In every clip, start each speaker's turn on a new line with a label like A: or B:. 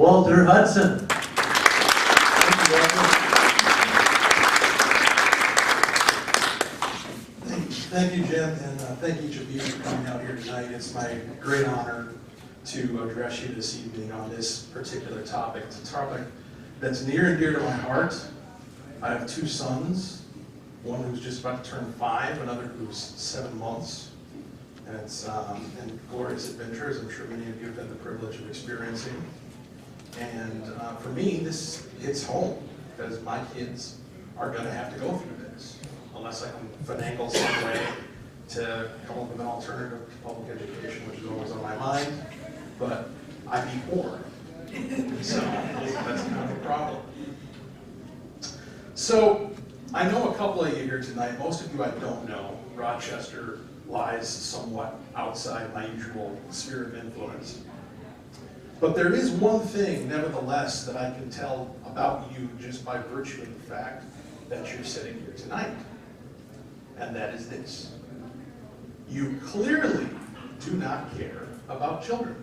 A: Walter Hudson.
B: Thank you, Jim, and thank each of you for coming out here tonight. It's my great honor to address you this evening on this particular topic. It's a topic that's near and dear to my heart. I have two sons, one who's just about to turn 5, another who's 7 months. And it's and glorious adventures I'm sure many of you have had the privilege of experiencing. And for me, this hits home because my kids are going to have to go through this unless I can finagle some way to come up with an alternative to public education, which is always on my mind. But I'd be poor, so that's kind of a problem. So I know a couple of you here tonight. Most of you I don't know. Rochester lies somewhat outside my usual sphere of influence. But there is one thing, nevertheless, that I can tell about you just by virtue of the fact that you're sitting here tonight. And that is this. You clearly do not care about children.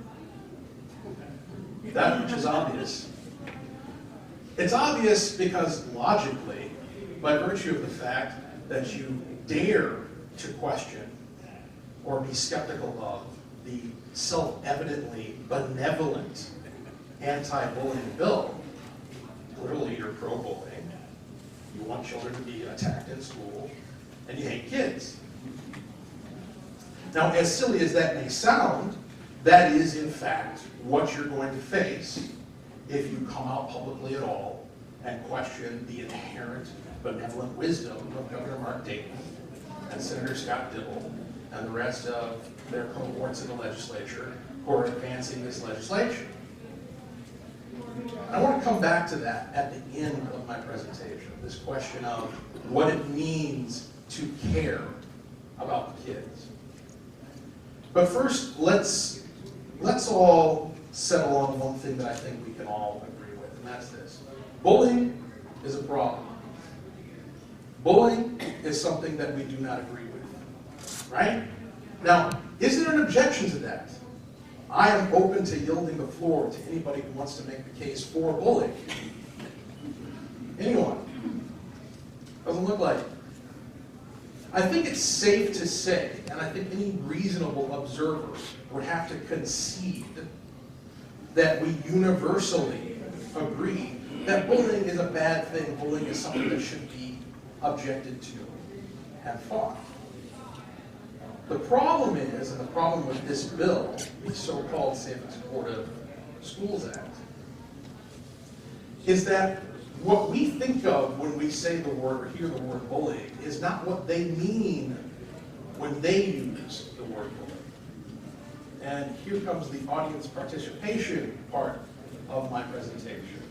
B: That much is obvious. It's obvious because logically, by virtue of the fact that you dare to question or be skeptical of the self-evidently benevolent anti-bullying bill. Clearly you're pro-bullying. You want children to be attacked in school, and you hate kids. Now, as silly as that may sound, that is in fact what you're going to face if you come out publicly at all and question the inherent benevolent wisdom of Governor Mark Dayton and Senator Scott Dibble and the rest of their cohorts in the legislature who are advancing this legislation. I want to come back to that at the end of my presentation, this question of what it means to care about the kids. But first, let's all settle on one thing that I think we can all agree with, and that's this. Bullying is a problem. Bullying is something that we do not agree with, right? Now, is there an objection to that? I am open to yielding the floor to anybody who wants to make the case for bullying. Anyone? Doesn't look like it. I think it's safe to say, and I think any reasonable observer would have to concede that we universally agree that bullying is a bad thing. Bullying is something that should be objected to and fought. The problem is, and the problem with this bill, the so-called Safe and Supportive Schools Act, is that what we think of when we say the word or hear the word bullying is not what they mean when they use the word bullying. And here comes the audience participation part of my presentation.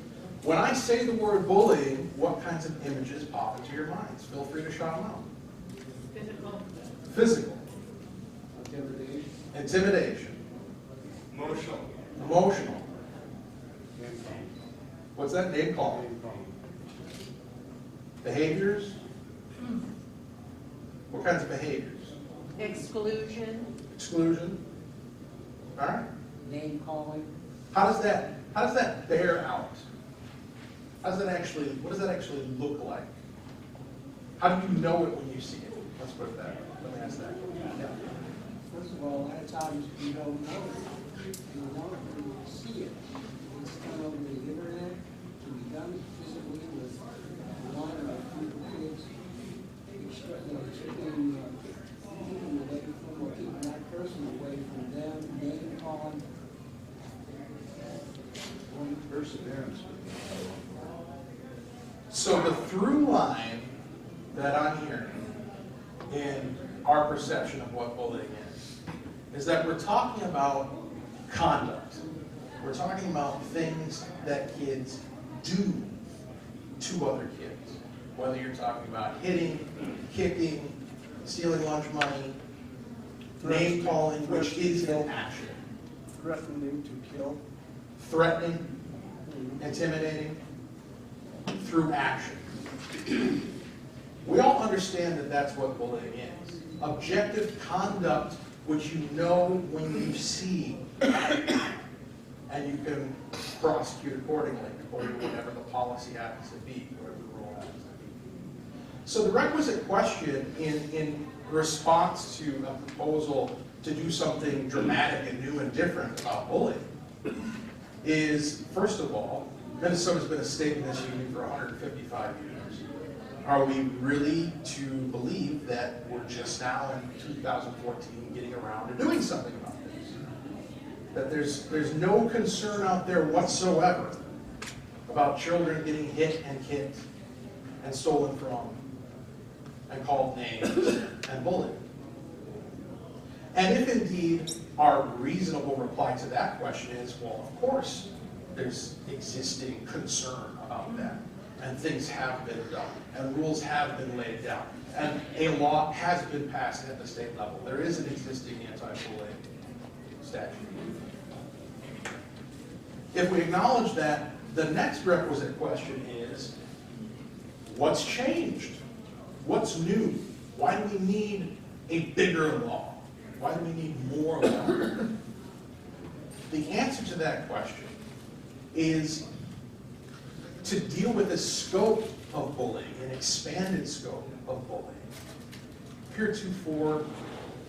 B: When I say the word bullying, what kinds of images pop into your minds? Feel free to shout them out.
C: Physical.
B: Physical.
D: Intimidation.
B: Intimidation.
D: Emotional.
B: Emotional.
D: Name calling.
B: What's that? Name calling.
D: Name calling.
B: Behaviors. What kinds of behaviors?
C: Exclusion.
B: Exclusion. All right.
E: Name calling.
B: How does that bear out? What does that actually look like? How do you know it when you see it? Let's put it that way. Let me ask that. Yeah.
E: First of all, a lot of times you don't know it. You want to see it. It's done over the internet, to be done physically with one or a group of kids. Keeping away from or keeping that person away from them, name calling.
D: Perseverance.
B: So the through line that I'm hearing in our perception of what bullying is that we're talking about conduct. We're talking about things that kids do to other kids. Whether you're talking about hitting, kicking, stealing lunch money, name calling, which is an action.
D: Threatening to kill.
B: Threatening, intimidating, through action. We all understand that that's what bullying is. Objective conduct which you know when you see and you can prosecute accordingly, according to whatever the policy happens to be, whatever the rule happens to be. So the requisite question in response to a proposal to do something dramatic and new and different about bullying is, first of all, Minnesota's been a state in this union for 155 years. Are we really to believe that we're just now in 2014 getting around to doing something about this? That there's no concern out there whatsoever about children getting hit and kicked and stolen from and called names and bullied? And if indeed our reasonable reply to that question is, well, of course, there's existing concern about that, and things have been done, and rules have been laid down, and a law has been passed at the state level. There is an existing anti-bullying statute. If we acknowledge that, the next requisite question is, what's changed? What's new? Why do we need a bigger law? Why do we need more law? The answer to that question is to deal with the scope of bullying, an expanded scope of bullying, heretofore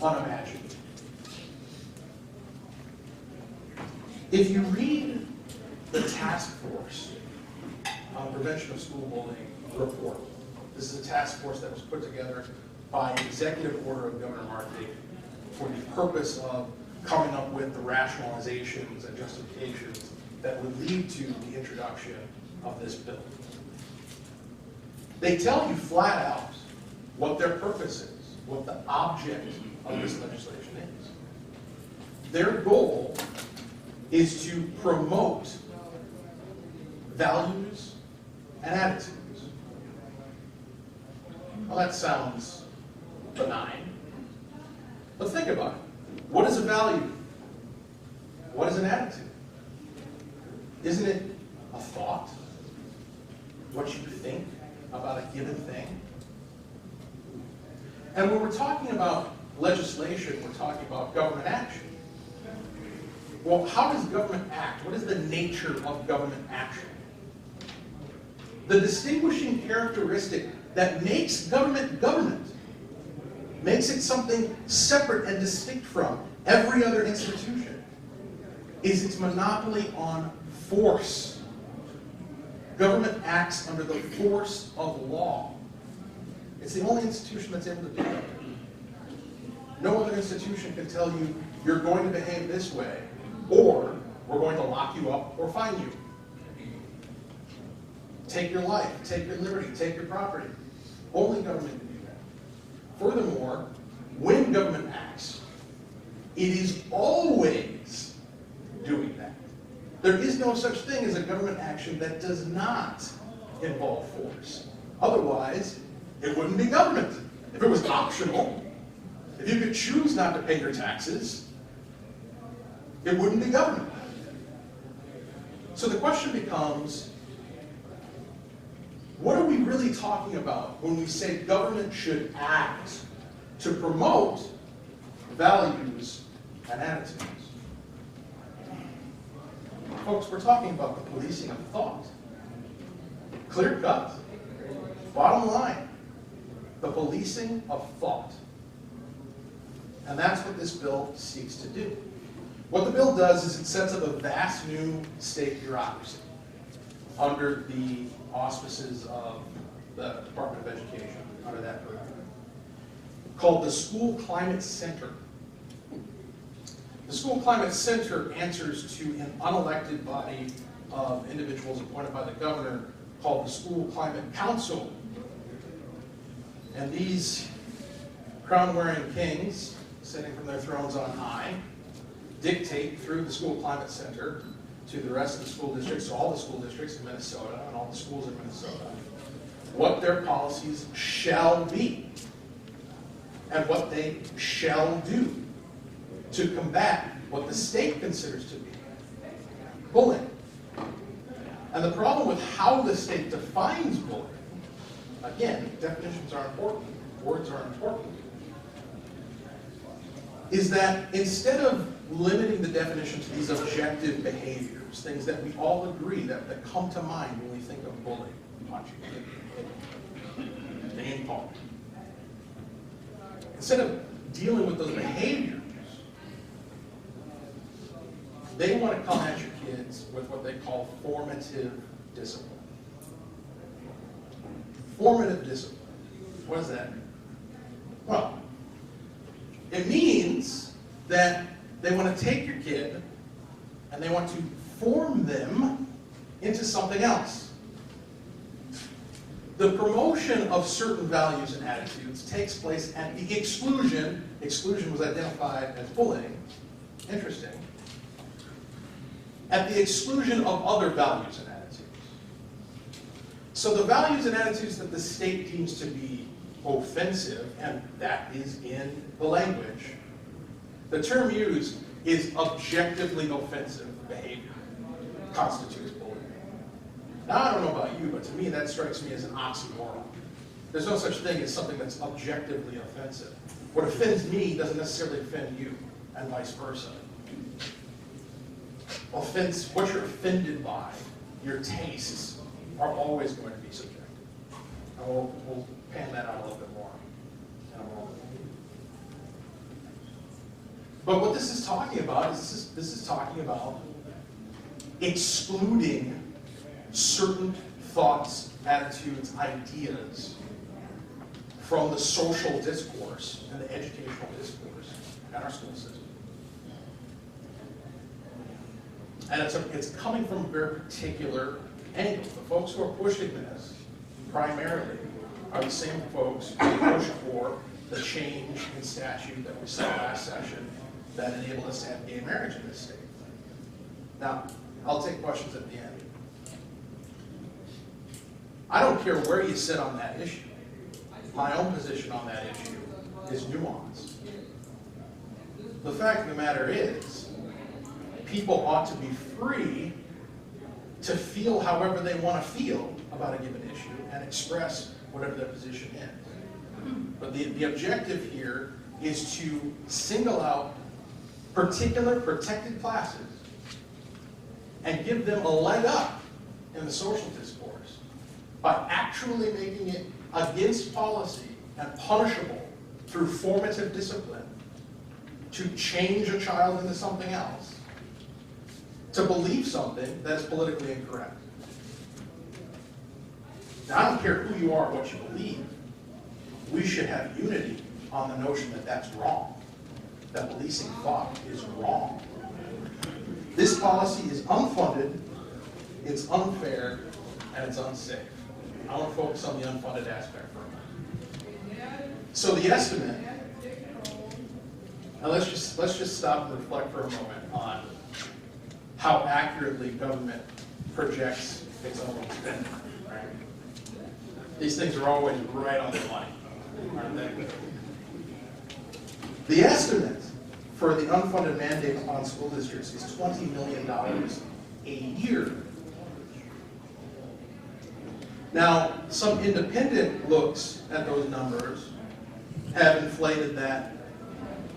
B: unimagined. If you read the Task Force on Prevention of School Bullying report, this is a task force that was put together by executive order of Governor Markey for the purpose of coming up with the rationalizations and justifications that would lead to the introduction of this bill. They tell you flat out what their purpose is, what the object of this legislation is. Their goal is to promote values and attitudes. Well, that sounds benign, but think about it. What is a value? What is an attitude? Isn't it a thought? What you think about a given thing? And when we're talking about legislation, we're talking about government action. Well, how does government act? What is the nature of government action? The distinguishing characteristic that makes government government, makes it something separate and distinct from every other institution, is its monopoly on force. Government acts under the force of law. It's the only institution that's able to do that. No other institution can tell you, you're going to behave this way, or we're going to lock you up or fine you. Take your life, take your liberty, take your property. Only government can do that. Furthermore, when government acts, it is always doing that. There is no such thing as a government action that does not involve force. Otherwise, it wouldn't be government. If it was optional, if you could choose not to pay your taxes, it wouldn't be government. So the question becomes, what are we really talking about when we say government should act to promote values and attitudes? Folks, we're talking about the policing of thought. Clear cut. Bottom line, the policing of thought. And that's what this bill seeks to do. What the bill does is it sets up a vast new state bureaucracy under the auspices of the Department of Education, under that program, called the School Climate Center. The School Climate Center answers to an unelected body of individuals appointed by the governor called the School Climate Council. And these crown-wearing kings, sitting from their thrones on high, dictate through the School Climate Center to the rest of the school districts, so all the school districts in Minnesota and all the schools in Minnesota, what their policies shall be and what they shall do to combat what the state considers to be bullying. And the problem with how the state defines bullying, again, definitions are important, words are important, is that instead of limiting the definition to these objective behaviors, things that we all agree that come to mind when we think of bullying, punching, hitting, name calling. Instead of dealing with those behaviors, they want to come at your kids with what they call formative discipline. Formative discipline. What does that mean? Well, it means that they want to take your kid and they want to form them into something else. The promotion of certain values and attitudes takes place at the exclusion was identified as bullying, interesting, at the exclusion of other values and attitudes. So the values and attitudes that the state deems to be offensive, and that is in the language, the term used is objectively offensive behavior, constitutes bullying. Now, I don't know about you, but to me that strikes me as an oxymoron. There's no such thing as something that's objectively offensive. What offends me doesn't necessarily offend you, and vice versa. What you're offended by, your tastes, are always going to be subjective. And we'll pan that out a little bit more in a moment. But what this is talking about is this is talking about excluding certain thoughts, attitudes, ideas from the social discourse and the educational discourse in our school system. And it's coming from a very particular angle. The folks who are pushing this primarily are the same folks who push for the change in statute that we saw last session that enabled us to have gay marriage in this state. Now, I'll take questions at the end. I don't care where you sit on that issue. My own position on that issue is nuanced. The fact of the matter is, people ought to be free to feel however they want to feel about a given issue and express whatever their position is. But the objective here is to single out particular protected classes and give them a leg up in the social discourse by actually making it against policy and punishable through formative discipline to change a child into something else, to believe something that is politically incorrect. Now, I don't care who you are or what you believe. We should have unity on the notion that that's wrong, that policing thought is wrong. This policy is unfunded, it's unfair, and it's unsafe. I want to focus on the unfunded aspect for a moment. So the estimate, and let's just stop and reflect for a moment on how accurately government projects its own spending. Right? These things are always right on the money, aren't they? The estimate for the unfunded mandate upon school districts is $20 million a year. Now, some independent looks at those numbers have inflated that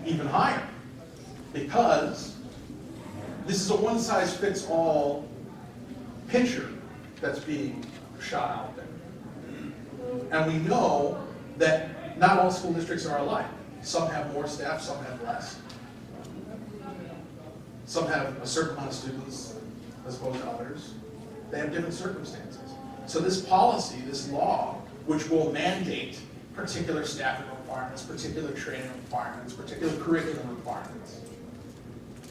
B: even higher, because this is a one-size-fits-all picture that's being shot out there. And we know that not all school districts are alike. Some have more staff, some have less. Some have a certain amount of students as opposed to others. They have different circumstances. So this policy, this law, which will mandate particular staffing requirements, particular training requirements, particular curriculum requirements,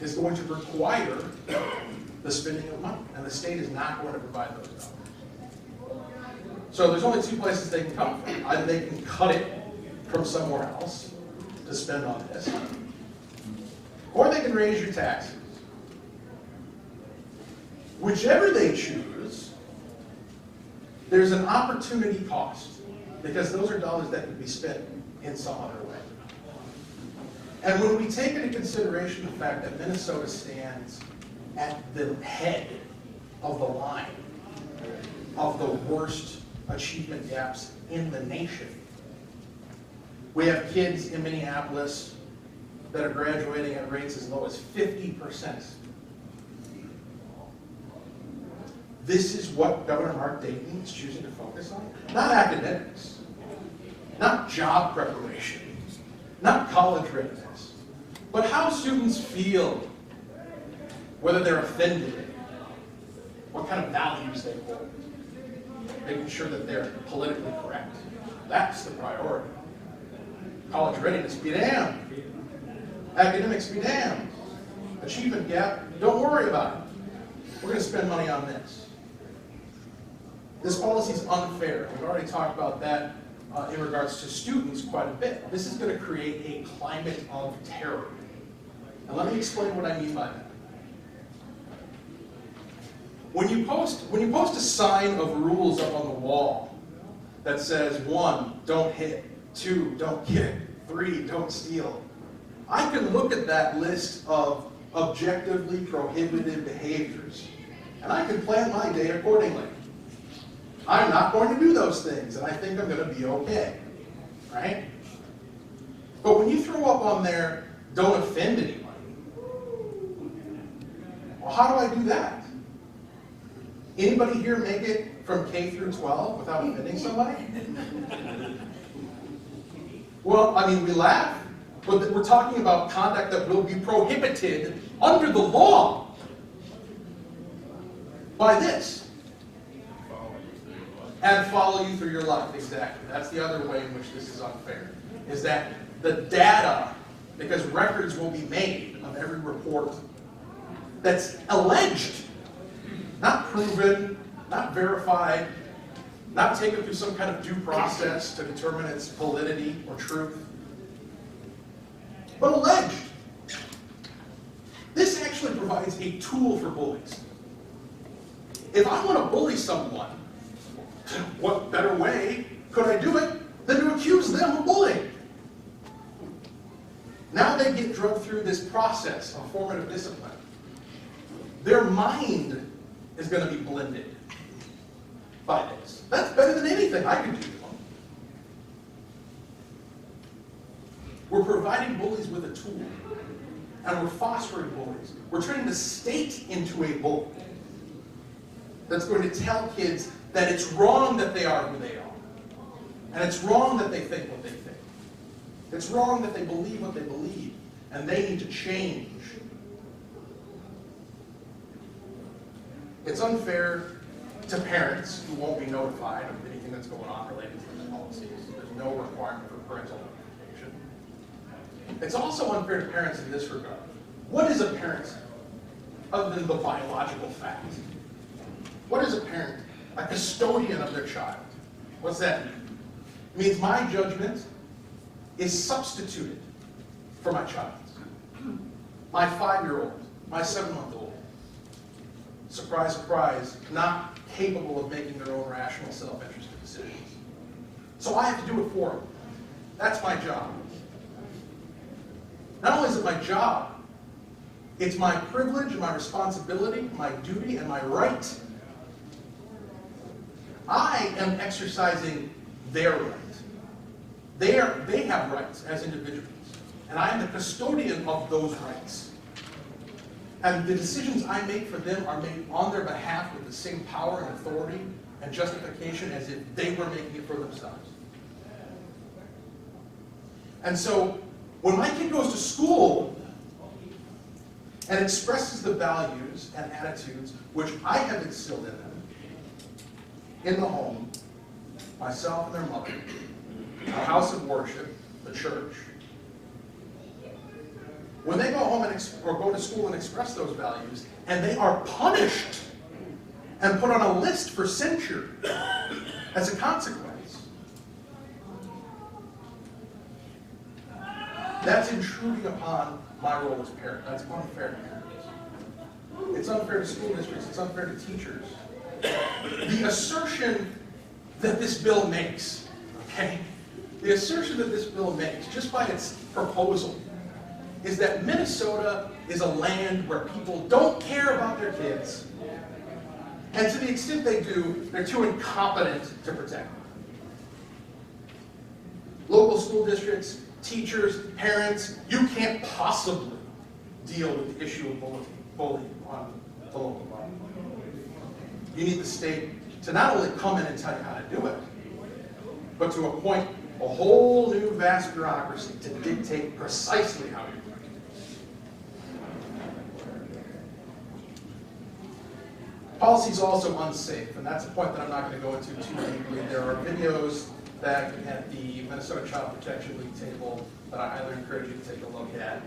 B: is going to require the spending of money. And the state is not going to provide those dollars. So there's only two places they can come from. Either they can cut it from somewhere else to spend on this, or they can raise your taxes. Whichever they choose, there's an opportunity cost, because those are dollars that could be spent in some other way. And when we take into consideration the fact that Minnesota stands at the head of the line of the worst achievement gaps in the nation, we have kids in Minneapolis that are graduating at rates as low as 50%. This is what Governor Mark Dayton is choosing to focus on? Not academics, not job preparation, not college readiness, but how students feel, whether they're offended, what kind of values they hold, making sure that they're politically correct. That's the priority. College readiness, be damned. Academics, be damned. Achievement gap, don't worry about it. We're going to spend money on this. This policy is unfair. We've already talked about that in regards to students quite a bit. This is going to create a climate of terror. And let me explain what I mean by that. When you post a sign of rules up on the wall that says 1, don't hit, 2, don't kick, 3, don't steal, I can look at that list of objectively prohibited behaviors, and I can plan my day accordingly. I'm not going to do those things, and I think I'm going to be okay, right? But when you throw up on there, don't offend anybody, well, how do I do that? Anybody here make it from K through 12 without offending somebody? Well, I mean, we laugh, but we're talking about conduct that will be prohibited under the law by this. And follow you through your life, exactly. That's the other way in which this is unfair, is that the data, because records will be made of every report that's alleged, not proven, not verified, not taken through some kind of due process to determine its validity or truth, but alleged. This actually provides a tool for bullies. If I want to bully someone, what better way could I do it than to accuse them of bullying? Now they get drugged through this process of formative discipline. Their mind is going to be blended by this. That's better than anything I could do to them. We're providing bullies with a tool, and we're fostering bullies. We're turning the state into a bully that's going to tell kids that it's wrong that they are who they are. And it's wrong that they think what they think. It's wrong that they believe what they believe. And they need to change. It's unfair to parents who won't be notified of anything that's going on related to these policies. There's no requirement for parental notification. It's also unfair to parents in this regard. What is a parent other than the biological fact? What is a parent? A custodian of their child. What's that mean? It means my judgment is substituted for my child's. My 5-year-old, my 7-month-old. Surprise, surprise, not capable of making their own rational, self-interested decisions. So I have to do it for them. That's my job. Not only is it my job, it's my privilege and my responsibility, my duty and my right. I am exercising their right. They have rights as individuals. And I am the custodian of those rights. And the decisions I make for them are made on their behalf with the same power and authority and justification as if they were making it for themselves. And so, when my kid goes to school and expresses the values and attitudes which I have instilled in them, in the home, myself and their mother, our house of worship, the church. When they go home or go to school and express those values, and they are punished and put on a list for censure as a consequence, that's intruding upon my role as parent. That's unfair to parents. It's unfair to school districts. It's unfair to teachers. The assertion that this bill makes, okay? The assertion that this bill makes, just by its proposal, is that Minnesota is a land where people don't care about their kids, and to the extent they do, they're too incompetent to protect them. Local school districts teachers, parents, you can't possibly deal with the issue of bullying on the local level. You need the state to not only come in and tell you how to do it, but to appoint a whole new vast bureaucracy to dictate precisely how you do it. Policy is also unsafe, and that's a point that I'm not going to go into too deeply. There are videos back at the Minnesota Child Protection League table that I highly encourage you to take a look at.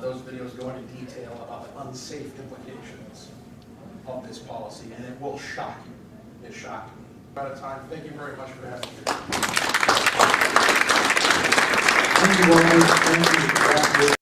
B: Those videos go into detail about the unsafe implications of this policy, and it will shock you. It shocked me. Out of time. Thank you very much for having me.
A: Thank you, Warren. Thank you.